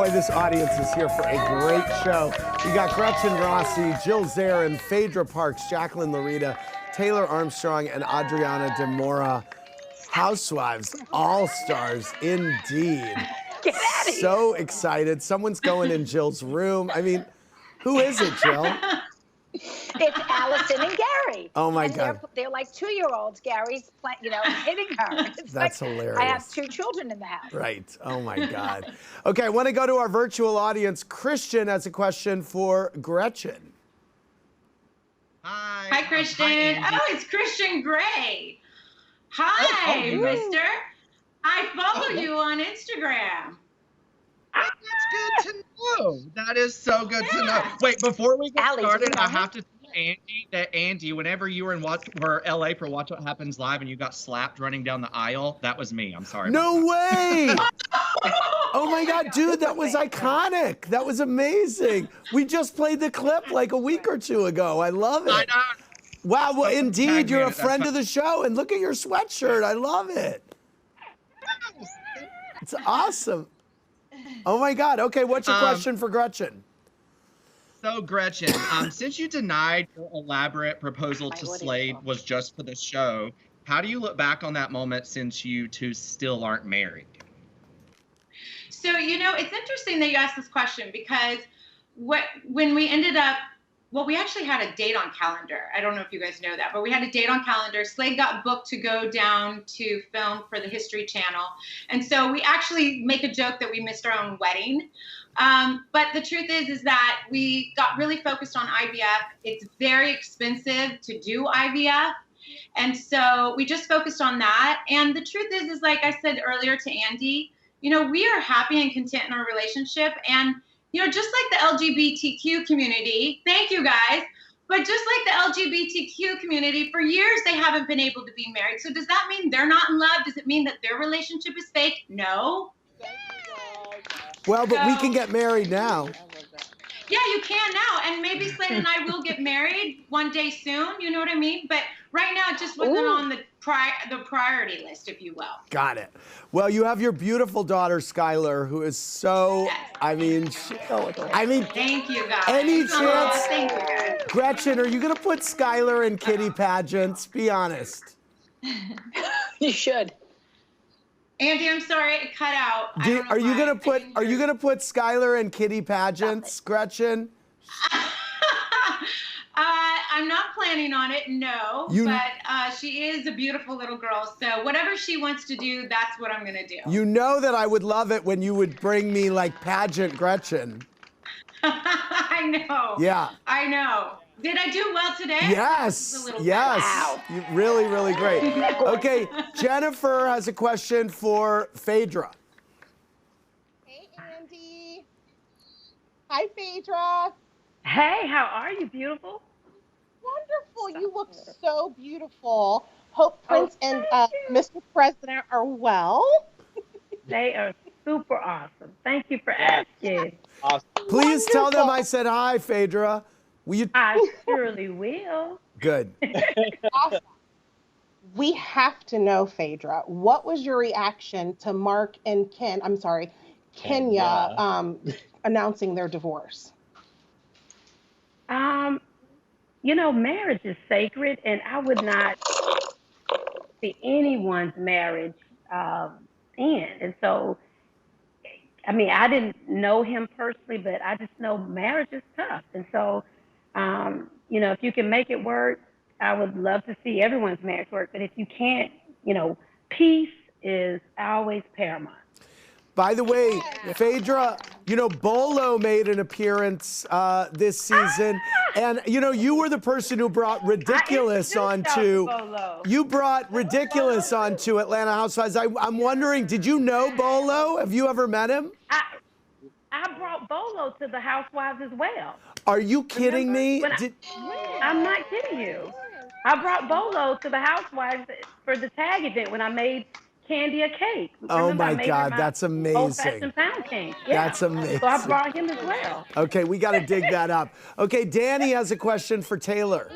boy, this audience is here for a great show. We got Gretchen Rossi, Jill Zarin, Phaedra Parks, Jacqueline Larita, Taylor Armstrong, and Adriana Demora. Housewives, all-stars indeed. So excited. Someone's going in Jill's room. I mean, who is it, Jill? It's Allison and Gary. Oh my and God. They're like 2-year-olds. Gary's hitting her. That's hilarious. I have 2 children in the house. Right. Oh my God. Okay, I want to go to our virtual audience. Christian has a question for Gretchen. Hi. Hi, Christian. Hi, it's Christian Gray. Hi, mister. I follow you on Instagram. That's good to know. That is so good to know. Wait, before we get started, I have to tell Andy that Andy, whenever you were in LA for Watch What Happens Live and you got slapped running down the aisle, that was me. I'm sorry. No way! Oh my God, dude, that was iconic. That was amazing. We just played the clip like a week or 2 ago. I love it. I know. Wow, well, indeed, you're a friend of the show, and look at your sweatshirt. I love it. It's awesome. Oh my God. Okay, what's your question for Gretchen? So, Gretchen, since you denied your elaborate proposal to Slade was just for the show, how do you look back on that moment since you two still aren't married? So, it's interesting that you asked this question because when we ended up, we actually had a date on calendar. I don't know if you guys know that, but we had a date on calendar. Slade got booked to go down to film for the History Channel. And so we actually make a joke that we missed our own wedding. But the truth is that we got really focused on IVF. It's very expensive to do IVF. And so we just focused on that. And the truth is like I said earlier to Andy, we are happy and content in our relationship. And just like the LGBTQ community, thank you guys, but just like the LGBTQ community, for years they haven't been able to be married. So does that mean they're not in love? Does it mean that their relationship is fake? No. Well, but we can get married now. Yeah, you can now, and maybe Slade and I will get married one day soon, you know what I mean? But right now it just wasn't on the priority list, if you will. Got it. Well, you have your beautiful daughter, Skylar, who is so, I mean, thank you, guys. Any chance, thank you, guys. Gretchen, are you going to put Skylar in kitty pageants? Be honest. You should. Andy, I'm sorry, it cut out. Are you gonna put Skylar in kitty pageants, Gretchen? I'm not planning on it, no. But she is a beautiful little girl, so whatever she wants to do, that's what I'm gonna do. You know that I would love it when you would bring me like pageant Gretchen. I know. Yeah. I know. Did I do well today? Yes, yes. Wow. Really, really great. Okay, Jennifer has a question for Phaedra. Hey, Andy. Hi, Phaedra. Hey, how are you, beautiful? Wonderful. You look so beautiful. Hope Prince and Mr. President are well. They are super awesome. Thank you for asking. Awesome. Please tell them I said hi, Phaedra. Will you? I surely will. Good. Awesome. We have to know, Phaedra, what was your reaction to Mark and Kenya announcing their divorce? Marriage is sacred, and I would not see anyone's marriage end. And so, I didn't know him personally, but I just know marriage is tough. And so, if you can make it work, I would love to see everyone's marriage work. But if you can't, peace is always paramount. By the way, Phaedra, Bolo made an appearance this season, and you were the person who brought Ridiculous onto. You brought Ridiculous onto Atlanta Housewives. I'm wondering, did you know Bolo? Have you ever met him? I brought Bolo to the Housewives as well. Are you kidding me? I'm not kidding you. I brought Bolo to the Housewives for the tag event when I made Candy a cake. Oh my God, that's amazing. Old-fashioned pound cake. Yeah. That's amazing. So I brought him as well. Okay, we got to dig that up. Okay, Danny has a question for Taylor.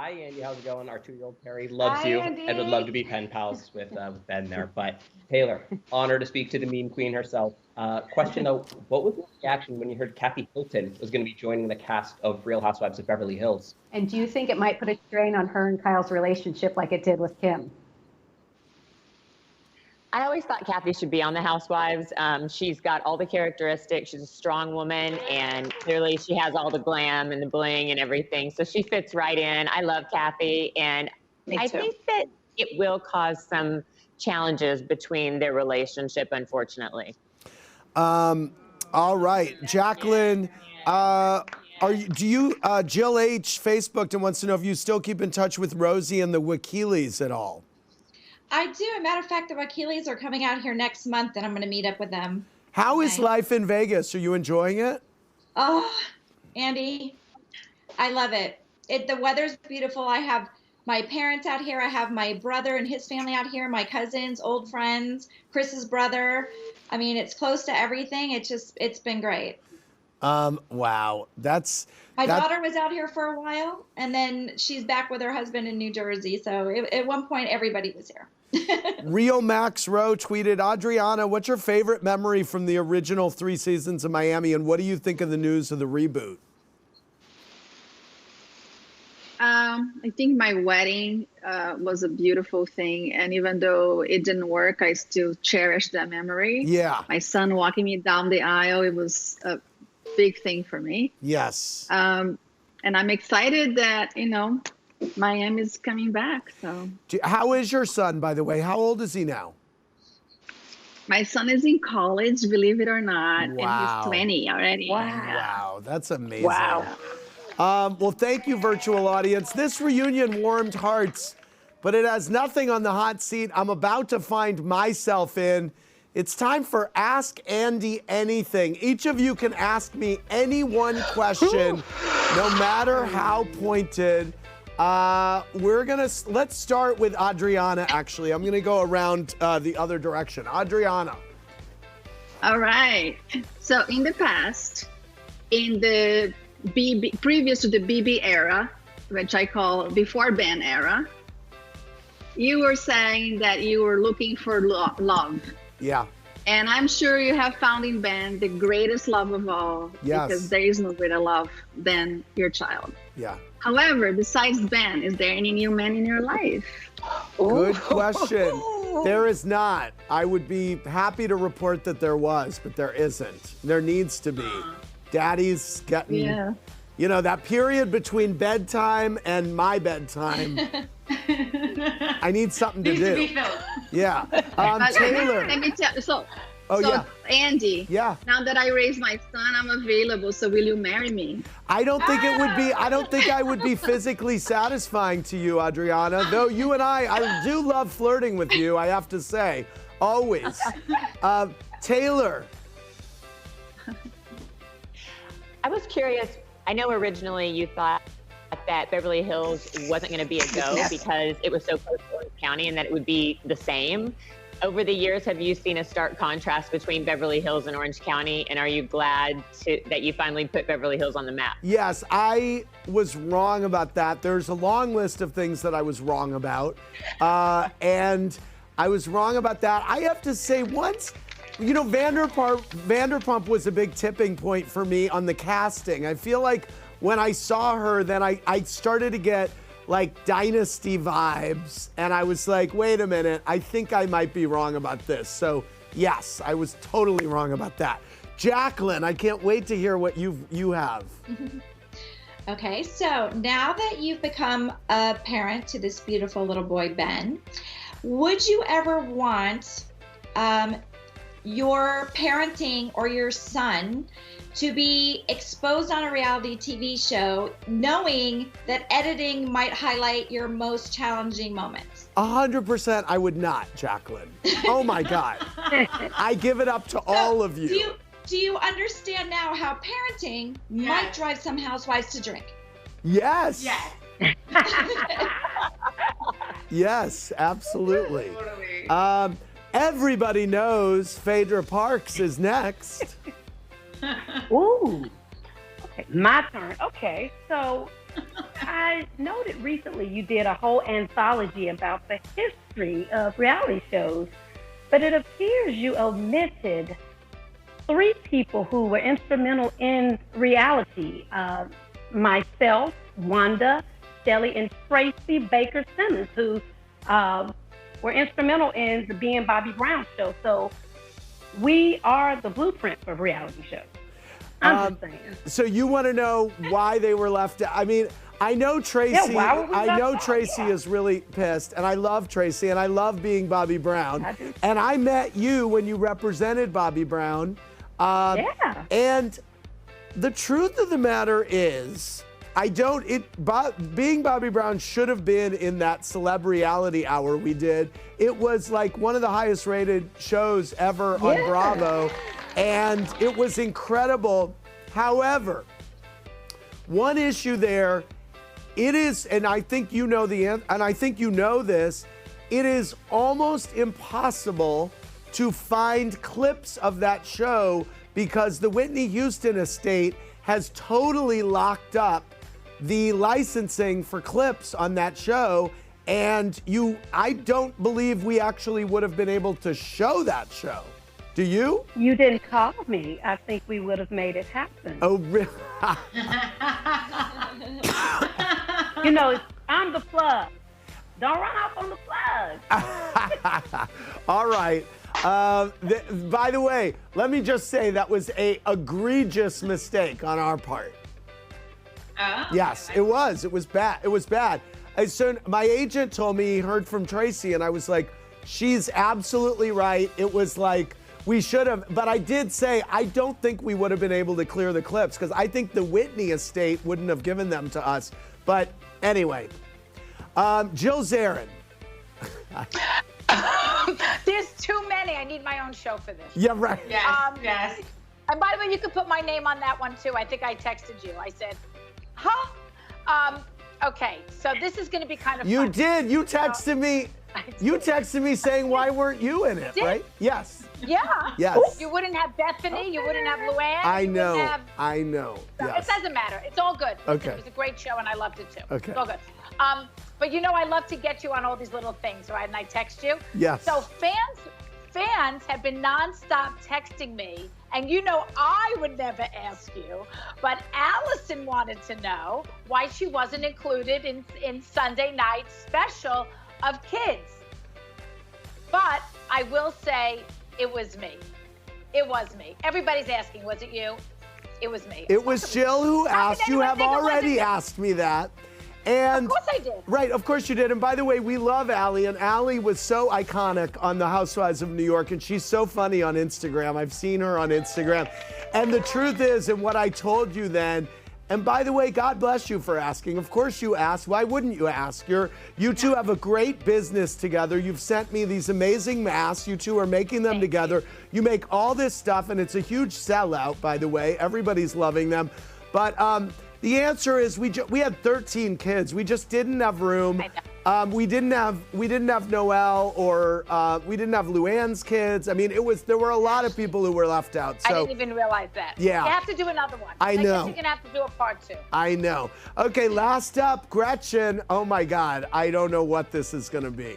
Hi, Andy. How's it going? Our 2-year-old Perry loves Hi, you Andy. and would love to be pen pals with Ben there. But Taylor, honor to speak to the meme queen herself. Question though, what was your reaction when you heard Kathy Hilton was going to be joining the cast of Real Housewives of Beverly Hills? And do you think it might put a strain on her and Kyle's relationship like it did with Kim? I always thought Kathy should be on the Housewives. She's got all the characteristics. She's a strong woman, and clearly she has all the glam and the bling and everything. So she fits right in. I love Kathy, and I think that it will cause some challenges between their relationship, unfortunately. All right, Jacqueline, Jill H. Facebooked and wants to know if you still keep in touch with Rosie and the Wakilis at all. I do. As a matter of fact, the Wakilis are coming out here next month, and I'm going to meet up with them. How is life in Vegas? Are you enjoying it? Oh, Andy, I love it. The weather's beautiful. I have my parents out here. I have my brother and his family out here, my cousins, old friends, Chris's brother. I mean, it's close to everything. It's been great. Wow. My daughter was out here for a while, and then she's back with her husband in New Jersey. So at one point, everybody was here. Real Max Rowe tweeted, Adriana, what's your favorite memory from the original 3 seasons of Miami, and what do you think of the news of the reboot? I think my wedding was a beautiful thing, and even though it didn't work, I still cherish that memory. Yeah. My son walking me down the aisle, it was a big thing for me. Yes. And I'm excited that, Miami is coming back. So how is your son, by the way? How old is he now? My son is in college, believe it or not, Wow. and he's 20 already. Wow, that's amazing. Wow. Well, thank you, virtual audience. This reunion warmed hearts, but it has nothing on the hot seat I'm about to find myself in. It's time for Ask Andy Anything. Each of you can ask me any question, no matter how pointed. Let's start with Adriana, actually. I'm gonna go around the other direction. Adriana. All right. So in the past, in the previous to the BB era, which I call before Ben era, you were saying that you were looking for love. Yeah. And I'm sure you have found in Ben the greatest love of all. Yes. Because there is no greater love than your child. Yeah. However, besides Ben, is there any new man in your life? Good question. There is not. I would be happy to report that there was, but there isn't. There needs to be. Daddy's getting, that period between bedtime and my bedtime. I need something to do. To be filled. Yeah. Taylor. Let me tell you. Yeah. Andy. Yeah. Now that I raised my son, I'm available. So will you marry me? I don't think it would be. I don't think I would be physically satisfying to you, Adriana. Though you and I do love flirting with you. I have to say, always. Taylor. I was curious. I know originally you thought that Beverly Hills wasn't going to be a go because it was so close to Orange County and that it would be the same. Over the years, have you seen a stark contrast between Beverly Hills and Orange County? And are you glad that you finally put Beverly Hills on the map? Yes, I was wrong about that. There's a long list of things that I was wrong about. And I was wrong about that. I have to say once, Vanderpump was a big tipping point for me on the casting. I feel like when I saw her, then I started to get like Dynasty vibes. And I was like, wait a minute, I think I might be wrong about this. So yes, I was totally wrong about that. Jacqueline, I can't wait to hear what you have. Okay, so now that you've become a parent to this beautiful little boy, Ben, would you ever want your parenting or your son to be exposed on a reality TV show, knowing that editing might highlight your most challenging moments? 100% I would not, Jacqueline. Oh my God. I give it up to all of you. Do you understand now how parenting might drive some housewives to drink? Yes. Yes. Yes, absolutely. Everybody knows Phaedra Parks is next. Ooh. Okay, my turn. Okay, so I noted recently you did a whole anthology about the history of reality shows, but it appears you omitted 3 people who were instrumental in reality. Myself, Wanda, Shelley, and Tracy Baker Simmons, who were instrumental in the Being Bobby Brown show. So we are the blueprint for reality shows. I'm just saying. So you want to know why they were left out? I mean, I know Tracy. Tracy is really pissed, and I love Tracy, and I love being Bobby Brown. And I met you when you represented Bobby Brown. And the truth of the matter is, being Bobby Brown should have been in that celeb reality hour we did. It was like one of the highest rated shows ever on Bravo, and it was incredible. However, one issue there, it is, and I think you know this, it is almost impossible to find clips of that show because the Whitney Houston estate has totally locked up the licensing for clips on that show, and I don't believe we actually would have been able to show that show. Do you? You didn't call me. I think we would have made it happen. Oh, really? You know, I'm the plug. Don't run off on the plug. All right. By the way, let me just say that was a egregious mistake on our part. Yes, it was. It was bad. It was bad. So my agent told me he heard from Tracy, and I was like, she's absolutely right. It was like, we should have, but I did say, I don't think we would have been able to clear the clips because I think the Whitney estate wouldn't have given them to us. But anyway, Jill Zarin. There's too many. I need my own show for this. Yeah, right. Yes. And by the way, you could put my name on that one too. I think I texted you. I said, huh? Okay, so this is going to be kind of fun. You did. You texted me. You texted me saying, why weren't you in it, right? Yes. Yeah. Yes. You wouldn't have Bethany. You wouldn't have Luann. I know. So Yes. It doesn't matter. It's all good. Okay. It was a great show, and I loved it too. Okay. It's all good. But you know, I love to get you on all these little things, right? And I text you. Yes. So fans have been nonstop texting me, and you know I would never ask you, but Allison wanted to know why she wasn't included in Sunday night's special of Kids. But I will say it was me. It was me. Everybody's asking, was it you? It was me. It was Jill who asked. You have already asked me that. And of course I did. Right, of course you did. And by the way, we love Allie, and Allie was so iconic on the Housewives of New York, and she's so funny on Instagram. I've seen her on Instagram. And the truth is, and what I told you then, and by the way, God bless you for asking. Of course you asked. Why wouldn't you ask? You two have a great business together. You've sent me these amazing masks. You two are making them together. You make all this stuff, and it's a huge sellout, by the way. Everybody's loving them. But the answer is we had 13 kids. We just didn't have room. We didn't have Noelle, or we didn't have Luann's kids. I mean, there were a lot of people who were left out. So I didn't even realize that. Yeah. You have to do another one. I know. guess you're gonna have to do a part 2. I know. Okay, last up, Gretchen. Oh my God, I don't know what this is gonna be.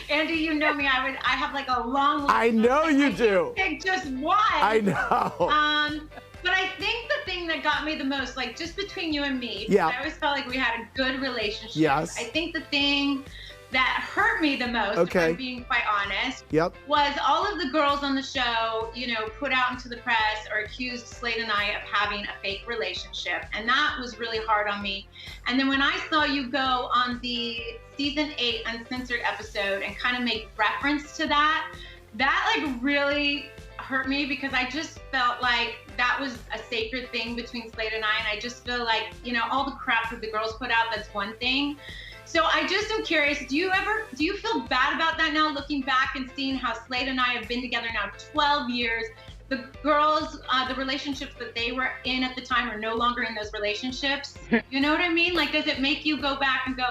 Andy, you know me. I have like a long list. I know you do. Pick just one. I know. But I think the thing that got me the most, like just between you and me, Yeah. I always felt like we had a good relationship. Yes. I think the thing that hurt me the most, if I'm being quite honest, was all of the girls on the show, put out into the press or accused Slade and I of having a fake relationship. And that was really hard on me. And then when I saw you go on the season 8 uncensored episode and kind of make reference to that like really hurt me, because I just felt like that was a sacred thing between Slade and I just feel like, all the crap that the girls put out, that's one thing. So I just am curious, do you feel bad about that now, looking back and seeing how Slade and I have been together now 12 years? The girls, the relationships that they were in at the time are no longer in those relationships. You know what I mean? Like, does it make you go back and go,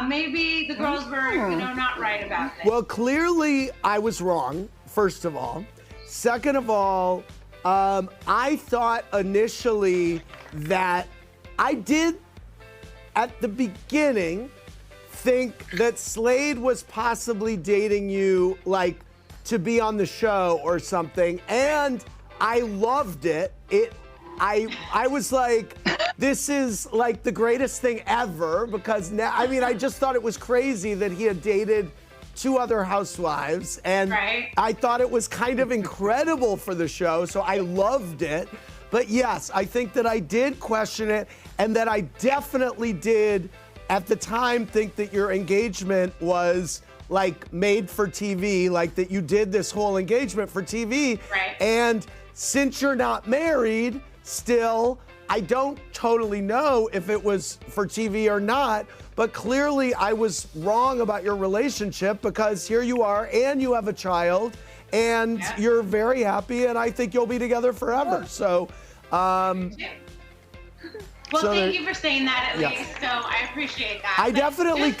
maybe the girls were, not right about this? Well, clearly I was wrong, first of all. Second of all, I thought initially that I did at the beginning think that Slade was possibly dating you, like, to be on the show or something, and I loved it. I was like, this is like the greatest thing ever, because now, I mean, I just thought it was crazy that he had dated 2 other housewives, and I thought it was kind of incredible for the show, so I loved it. But yes, I think that I did question it, and that I definitely did at the time think that your engagement was like made for TV, like that you did this whole engagement for TV. And since you're not married still, I don't totally know if it was for TV or not, but clearly I was wrong about your relationship, because here you are and you have a child and you're very happy, and I think you'll be together forever. So, well, thank you for saying that at least. So I appreciate that. I definitely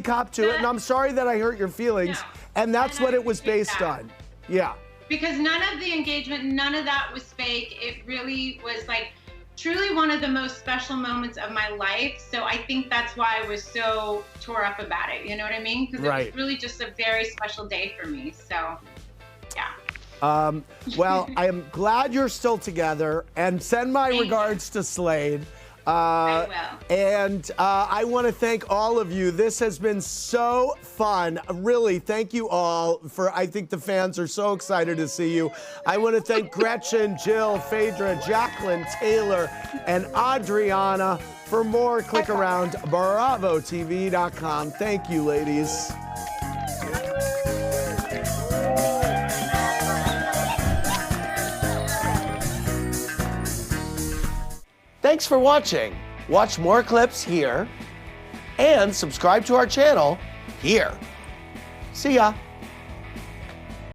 copped to it, and I'm sorry that I hurt your feelings. And that's what it was based on. Yeah. Because none of the engagement, none of that was fake. It really was like truly one of the most special moments of my life. So I think that's why I was so tore up about it. You know what I mean? Because it was really just a very special day for me. So, yeah. Well, I am glad you're still together, and send my regards to Slade. I will. And I want to thank all of you. This has been so fun. Really, thank you all I think the fans are so excited to see you. I want to thank Gretchen, Jill, Phaedra, Jacqueline, Taylor, and Adriana. For more, click around BravoTV.com. Thank you, ladies. Thanks for watching. Watch more clips here and subscribe to our channel here. See ya.